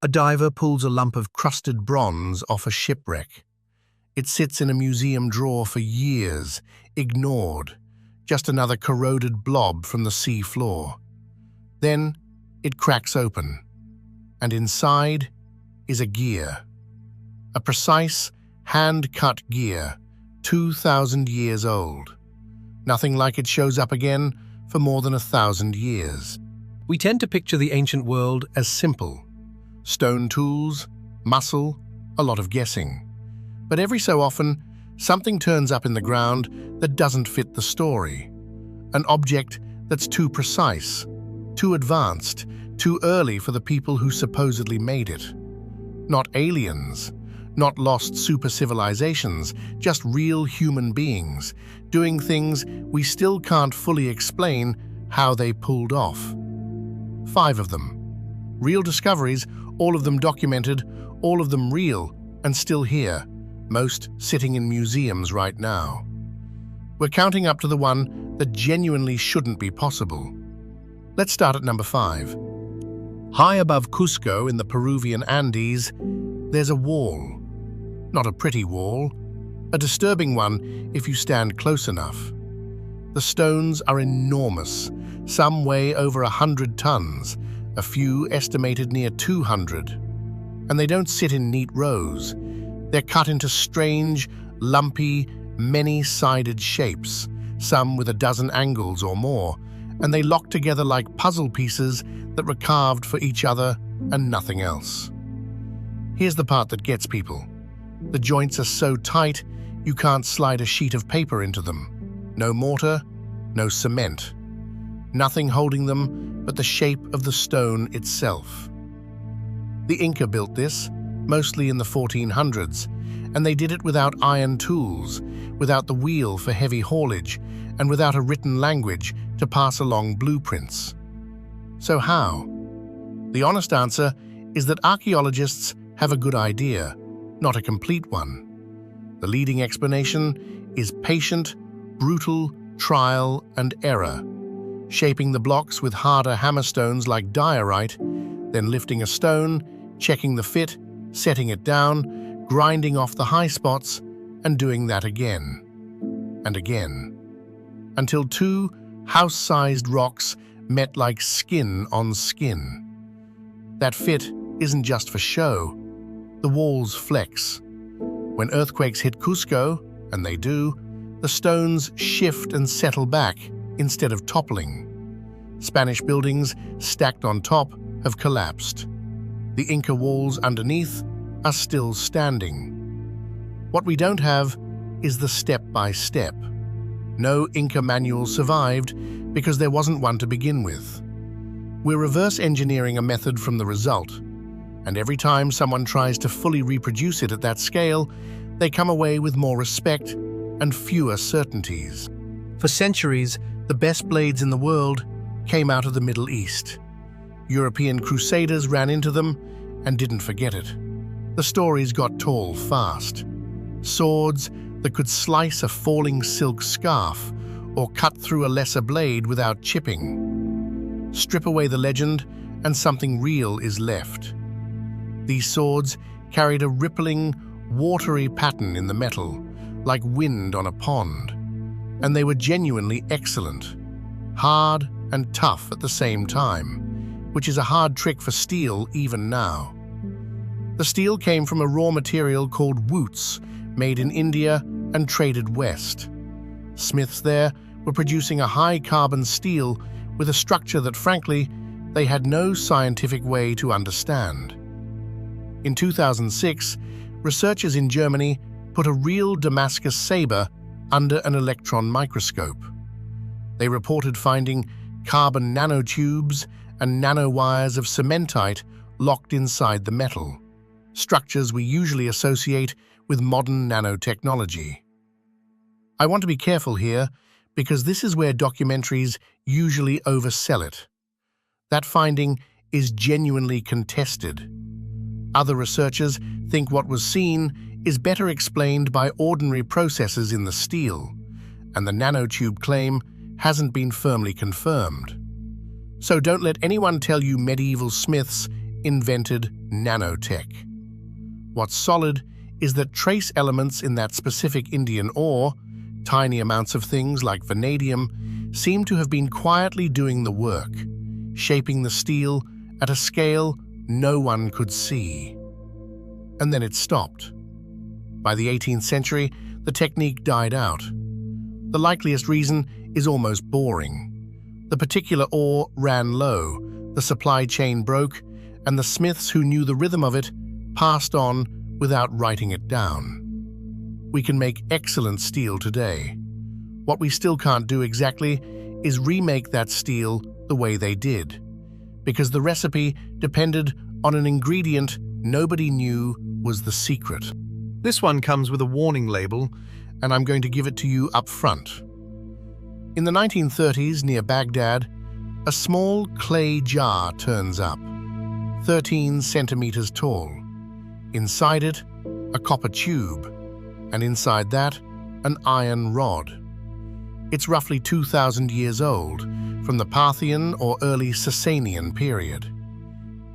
A diver pulls a lump of crusted bronze off a shipwreck. It sits in a museum drawer for years, ignored, just another corroded blob from the sea floor. Then it cracks open, and inside is a gear. A precise, hand-cut gear, 2,000 years old. Nothing like it shows up again for more than 1,000 years. We tend to picture the ancient world as simple. Stone tools, muscle, a lot of guessing. But every so often, something turns up in the ground that doesn't fit the story. An object that's too precise, too advanced, too early for the people who supposedly made it. Not aliens, not lost super civilizations, just real human beings, doing things we still can't fully explain how they pulled off. 5 of them. Real discoveries, all of them documented, all of them real, and still here, most sitting in museums right now. We're counting up to the one that genuinely shouldn't be possible. Let's start at number 5. High above Cusco in the Peruvian Andes, there's a wall. Not a pretty wall, a disturbing one if you stand close enough. The stones are enormous, some weigh over 100 tons, a few estimated near 200. And they don't sit in neat rows. They're cut into strange, lumpy, many-sided shapes, some with a dozen angles or more, and they lock together like puzzle pieces that were carved for each other and nothing else. Here's the part that gets people. The joints are so tight, you can't slide a sheet of paper into them. No mortar, no cement. Nothing holding them but the shape of the stone itself. The Inca built this, mostly in the 1400s, and they did it without iron tools, without the wheel for heavy haulage, and without a written language to pass along blueprints. So how? The honest answer is that archaeologists have a good idea, not a complete one. The leading explanation is patient, brutal trial and error, shaping the blocks with harder hammerstones like diorite, then lifting a stone, checking the fit, setting it down, grinding off the high spots, and doing that again and again, until 2 house-sized rocks met like skin on skin. That fit isn't just for show. The walls flex. When earthquakes hit Cusco, and they do, the stones shift and settle back instead of toppling. Spanish buildings stacked on top have collapsed. The Inca walls underneath are still standing. What we don't have is the step-by-step. No Inca manual survived because there wasn't one to begin with. We're reverse engineering a method from the result, and every time someone tries to fully reproduce it at that scale, they come away with more respect and fewer certainties. For centuries, the best blades in the world came out of the Middle East. European crusaders ran into them and didn't forget it. The stories got tall fast. Swords that could slice a falling silk scarf or cut through a lesser blade without chipping. Strip away the legend and something real is left. These swords carried a rippling, watery pattern in the metal, like wind on a pond. And they were genuinely excellent, hard and tough at the same time, which is a hard trick for steel even now. The steel came from a raw material called woots, made in India and traded west. Smiths there were producing a high-carbon steel with a structure that, frankly, they had no scientific way to understand. In 2006, researchers in Germany put a real Damascus saber under an electron microscope. They reported finding carbon nanotubes and nanowires of cementite locked inside the metal, structures we usually associate with modern nanotechnology. I want to be careful here because this is where documentaries usually oversell it. That finding is genuinely contested. Other researchers think what was seen is better explained by ordinary processes in the steel, and the nanotube claim hasn't been firmly confirmed. So don't let anyone tell you medieval smiths invented nanotech. What's solid is that trace elements in that specific Indian ore, tiny amounts of things like vanadium, seem to have been quietly doing the work, shaping the steel at a scale no one could see. And then it stopped. By the 18th century, the technique died out. The likeliest reason is almost boring. The particular ore ran low, the supply chain broke, and the smiths who knew the rhythm of it passed on without writing it down. We can make excellent steel today. What we still can't do exactly is remake that steel the way they did, because the recipe depended on an ingredient nobody knew was the secret. This one comes with a warning label, and I'm going to give it to you up front. In the 1930s, near Baghdad, a small clay jar turns up, 13 centimeters tall. Inside it, a copper tube, and inside that, an iron rod. It's roughly 2,000 years old, from the Parthian or early Sasanian period.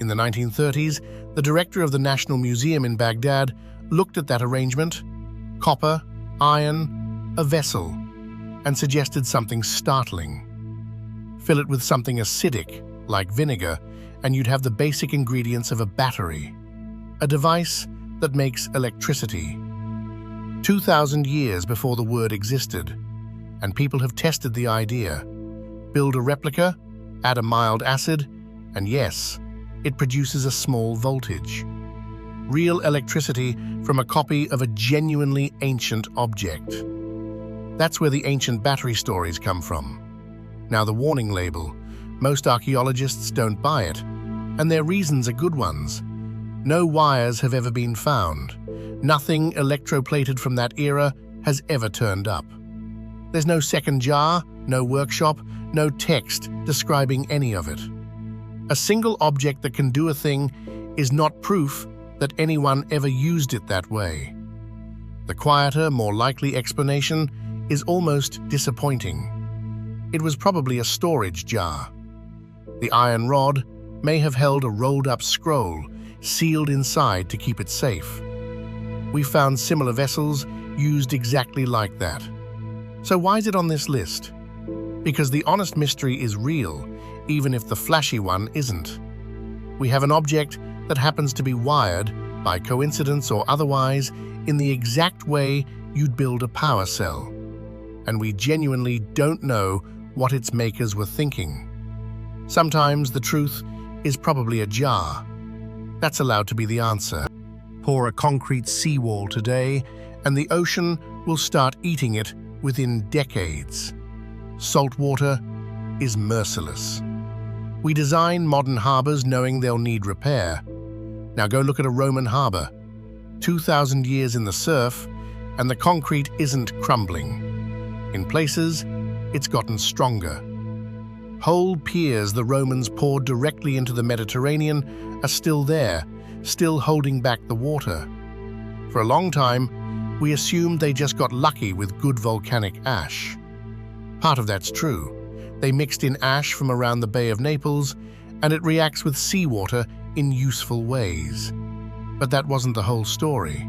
In the 1930s, the director of the National Museum in Baghdad looked at that arrangement, copper, iron, a vessel, and suggested something startling. Fill it with something acidic, like vinegar, and you'd have the basic ingredients of a battery, a device that makes electricity. 2,000 years before the word existed, and people have tested the idea. Build a replica, add a mild acid, and yes, it produces a small voltage. Real electricity from a copy of a genuinely ancient object. That's where the ancient battery stories come from. Now the warning label. Most archaeologists don't buy it, and their reasons are good ones. No wires have ever been found. Nothing electroplated from that era has ever turned up. There's no second jar, no workshop, no text describing any of it. A single object that can do a thing is not proof that anyone ever used it that way. The quieter, more likely explanation is almost disappointing. It was probably a storage jar. The iron rod may have held a rolled-up scroll, sealed inside to keep it safe. We found similar vessels used exactly like that. So why is it on this list? Because the honest mystery is real, even if the flashy one isn't. We have an object that happens to be wired, by coincidence or otherwise, in the exact way you'd build a power cell. And we genuinely don't know what its makers were thinking. Sometimes the truth is probably a jar. That's allowed to be the answer. Pour a concrete seawall today, and the ocean will start eating it within decades. Salt water is merciless. We design modern harbors knowing they'll need repair. Now go look at a Roman harbor. 2,000 years in the surf, and the concrete isn't crumbling. In places, it's gotten stronger. Whole piers the Romans poured directly into the Mediterranean are still there, still holding back the water. For a long time, we assumed they just got lucky with good volcanic ash. Part of that's true. They mixed in ash from around the Bay of Naples, and it reacts with seawater in useful ways. But that wasn't the whole story.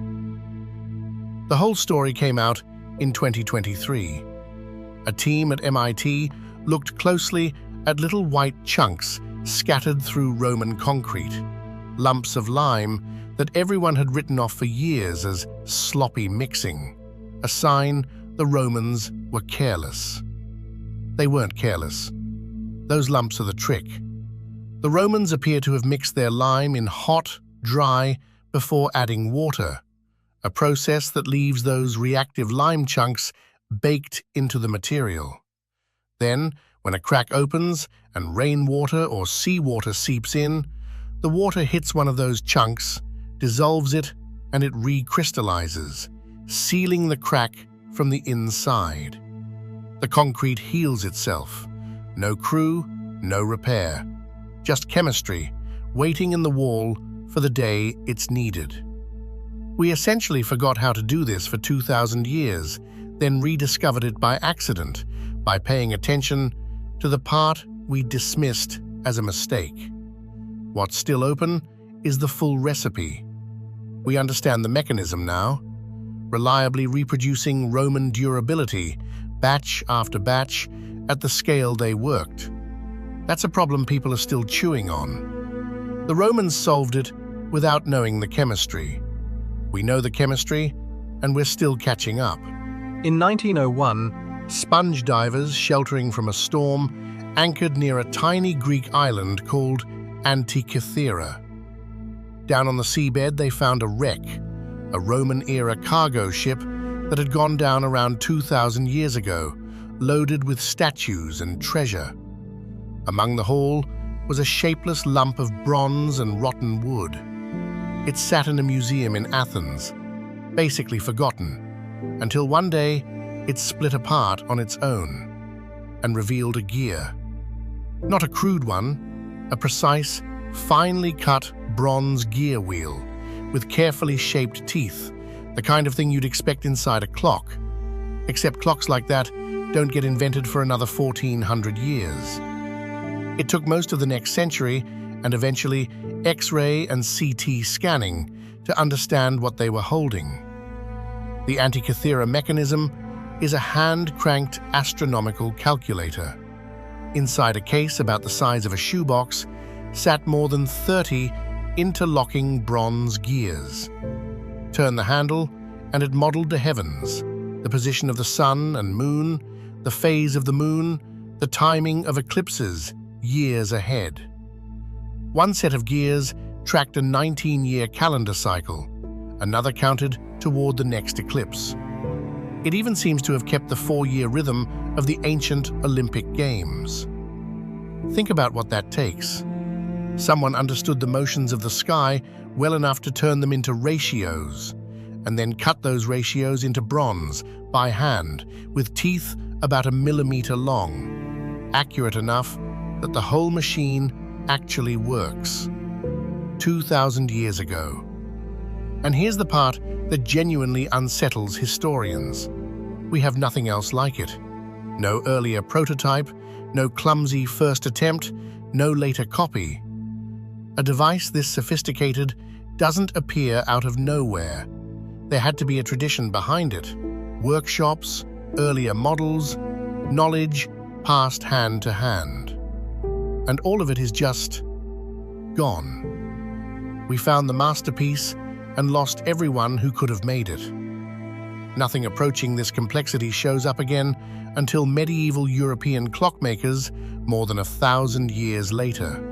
The whole story came out in 2023. A team at MIT looked closely at little white chunks scattered through Roman concrete, lumps of lime that everyone had written off for years as sloppy mixing, a sign the Romans were careless. They weren't careless. Those lumps are the trick. The Romans appear to have mixed their lime in hot, dry, before adding water, a process that leaves those reactive lime chunks baked into the material. Then, when a crack opens and rainwater or seawater seeps in, the water hits one of those chunks, dissolves it, and it recrystallizes, sealing the crack from the inside. The concrete heals itself. No crew, no repair. Just chemistry, waiting in the wall for the day it's needed. We essentially forgot how to do this for 2,000 years, then rediscovered it by accident, by paying attention to the part we dismissed as a mistake. What's still open is the full recipe. We understand the mechanism now, reliably reproducing Roman durability, batch after batch, at the scale they worked. That's a problem people are still chewing on. The Romans solved it without knowing the chemistry. We know the chemistry, and we're still catching up. In 1901, Sponge divers sheltering from a storm anchored near a tiny Greek island called Antikythera. Down on the seabed, they found a wreck, a Roman-era cargo ship that had gone down around 2,000 years ago, loaded with statues and treasure. Among the haul was a shapeless lump of bronze and rotten wood. It sat in a museum in Athens, basically forgotten, until one day it split apart on its own and revealed a gear. Not a crude one, a precise, finely cut bronze gear wheel with carefully shaped teeth, the kind of thing you'd expect inside a clock. Except clocks like that don't get invented for another 1,400 years. It took most of the next century and eventually X-ray and CT scanning to understand what they were holding. The Antikythera Mechanism is a hand-cranked astronomical calculator. Inside a case about the size of a shoebox sat more than 30 interlocking bronze gears. Turn the handle, and it modeled the heavens, the position of the sun and moon, the phase of the moon, the timing of eclipses years ahead. One set of gears tracked a 19-year calendar cycle, another counted toward the next eclipse. It even seems to have kept the 4-year rhythm of the ancient Olympic Games. Think about what that takes. Someone understood the motions of the sky well enough to turn them into ratios, and then cut those ratios into bronze by hand with teeth about 1 millimeter long, accurate enough that the whole machine actually works. 2,000 years ago. And here's the part that genuinely unsettles historians. We have nothing else like it. No earlier prototype, no clumsy first attempt, no later copy. A device this sophisticated doesn't appear out of nowhere. There had to be a tradition behind it. Workshops, earlier models, knowledge passed hand to hand. And all of it is just gone. We found the masterpiece and lost everyone who could have made it. Nothing approaching this complexity shows up again until medieval European clockmakers more than 1,000 years later.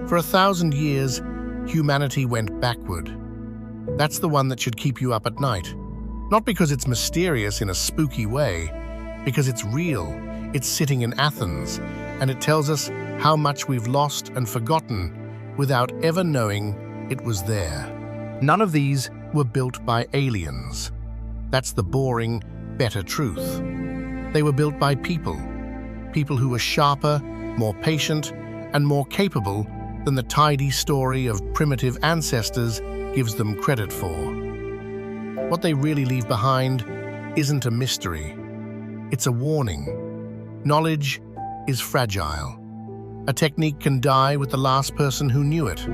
For 1,000 years, humanity went backward. That's the one that should keep you up at night. Not because it's mysterious in a spooky way, because it's real, it's sitting in Athens, and it tells us how much we've lost and forgotten without ever knowing it was there. None of these were built by aliens. That's the boring, better truth. They were built by people who were sharper, more patient, and more capable than the tidy story of primitive ancestors gives them credit for. What they really leave behind isn't a mystery. It's a warning. Knowledge is fragile. A technique can die with the last person who knew it.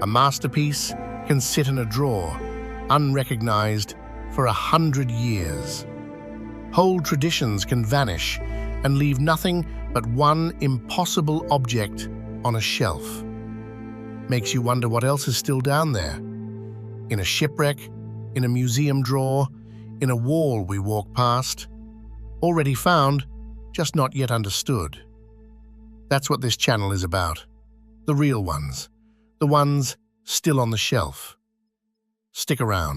A masterpiece can sit in a drawer, unrecognized, for 100 years. Whole traditions can vanish and leave nothing but one impossible object on a shelf. Makes you wonder what else is still down there. In a shipwreck, in a museum drawer, in a wall we walk past. Already found, just not yet understood. That's what this channel is about. The real ones. The ones still on the shelf. Stick around.